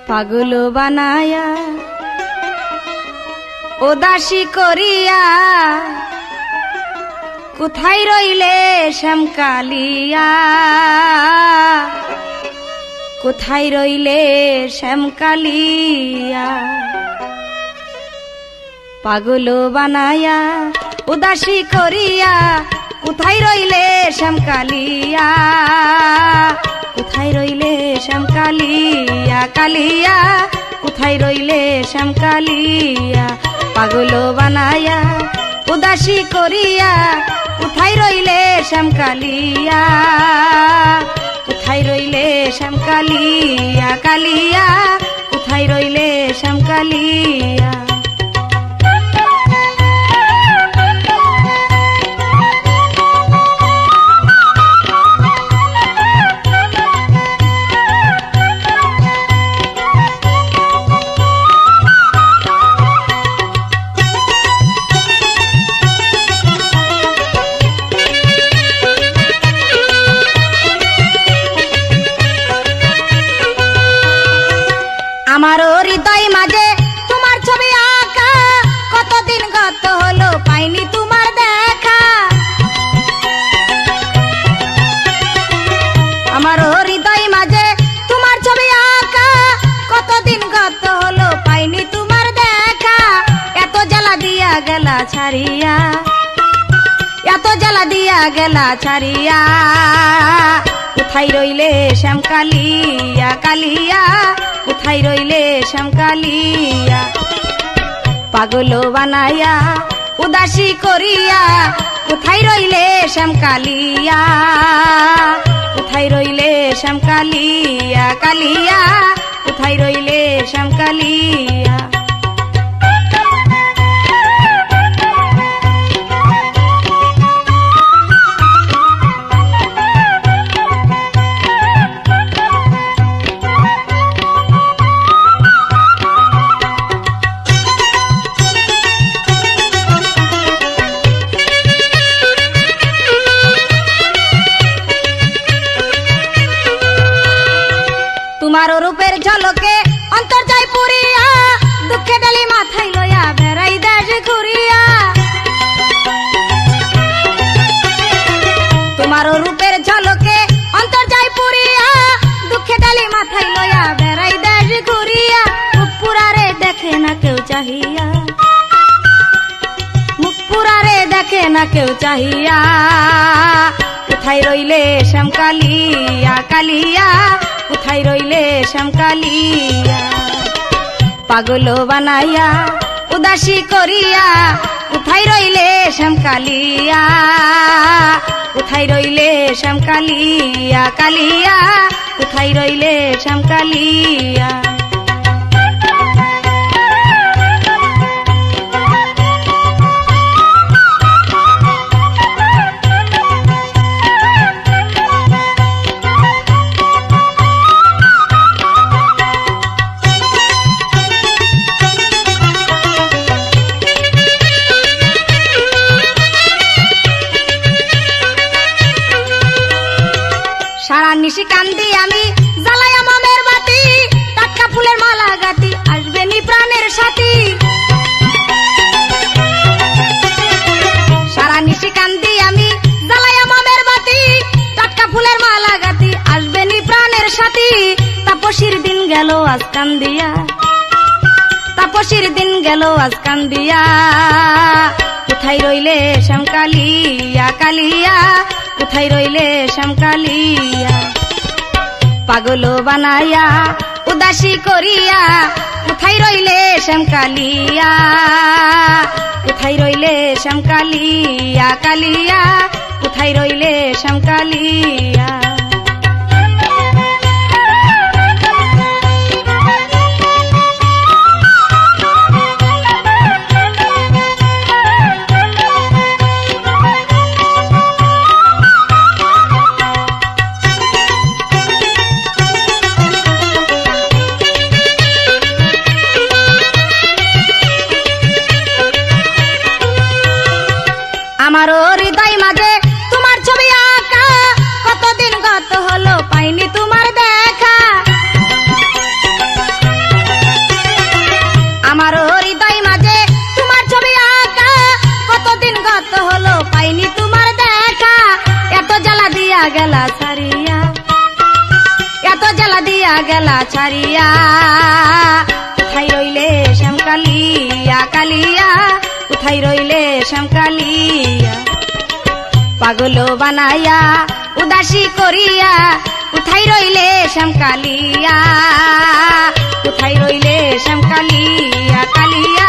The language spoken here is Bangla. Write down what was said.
পাগল বানায়া উদাসী করিয়া কোথায় রইলে শ্যামকালিয়া, কোথায় রইলে শ্যামকালিয়া। পাগল বানায়া উদাসী করিয়া কোথায় রইলে শ্যামকালিয়া, কোথায় রইলে শ্যামকালিয়া কালিয়া, কোথায় রইলে শ্যামকালিয়া। পাগল বানায়া উদাসী করিয়া কোথায় রইলে শ্যামকালিয়া, কোথায় রইলে শ্যামকালিয়া কালিয়া, কোথায় রইলে শ্যামকালিয়া। আমারও হৃদয় মাঝে তোমার ছবি আঁকা, কতদিন গত হলো পাইনি তোমার দেখা। আমারও হৃদয় মাঝে তোমার ছবি আঁকা, কতদিন গত হলো পাইনি তোমার দেখা। এত জ্বালা দিয়া গেলা ছাড়িয়া, এত জ্বালা দিয়া গেলা ছাড়িয়া, কোথায় রইলে শ্যামকালিয়া কালিয়া, কোথায় রইলে শ্যামকালিয়া। পাগল বানায়া উদাসী করিয়া কোথায় রইলে শ্যামকালিয়া, কোথায় রইলে শ্যামকালিয়া কালিয়া, কোথায় রইলে শ্যামকালিয়া। তোমার রূপের ঝলকে অন্তর যায় পুরিয়া, দুঃখে ডালি মাথায় লইয়া বেড়াই দেশ ঘুরিয়া। তোমার রূপের ঝলকে অন্তর যায় পুরিয়া, দুঃখে ডালি মাথায় লইয়া বেড়াই দেশ ঘুরিয়া। মুখ পুরারে দেখে না কেউ চাহিয়া, মুখ পুরারে দেখে না কেউ চাহিয়া, কোথায় রইলে শ্যামকালিয়া কালিয়া, কোথায় রইলে শ্যামকালিয়া। পাগল বানাইয়া উদাসী করিয়া কোথায় রইলে শ্যামকালিয়া, কোথায় রইলে শ্যামকালিয়া কালিয়া, কোথায় রইলে শ্যামকালিয়া। সারা নিশি কান্দি আমি জ্বালাই আমের বাতি, টাটকা ফুলের মালা গাতি আসবে নি প্রাণের সাথী। সারা নিশি কান্দি আমি জ্বালাই আমের বাতি, টাটকা ফুলের মালা গাতি আসবে নি প্রাণের সাথী। তাপসীর দিন গেল আজ কান্দিয়া, তাপসীর দিন গেল আজ কান্দিয়া, কোথায় রইলে শ্যামকালিয়া কালিয়া, কোথায় রইলে শ্যামকালিয়া। পাগল বানায়া উদাসী করিয়া কোথায় রইলে শ্যামকালিয়া, কোথায় রইলে শ্যামকালিয়া কালিয়া, কোথায় রইলে শ্যামকালিয়া। আমারও হৃদয় মাঝে তোমার ছবি আঁকা, কতদিন দিয়া গেলা ছাড়িয়া কোথায় রইলে শ্যামকালিয়া কালিয়া কোথায় রইলে শ্যামকালিয়া পাগল বানাইয়া উদাসী করিয়া কোথায় রইলে শ্যামকালিয়া কোথায় রইলে শ্যামকালিয়া কালিয়া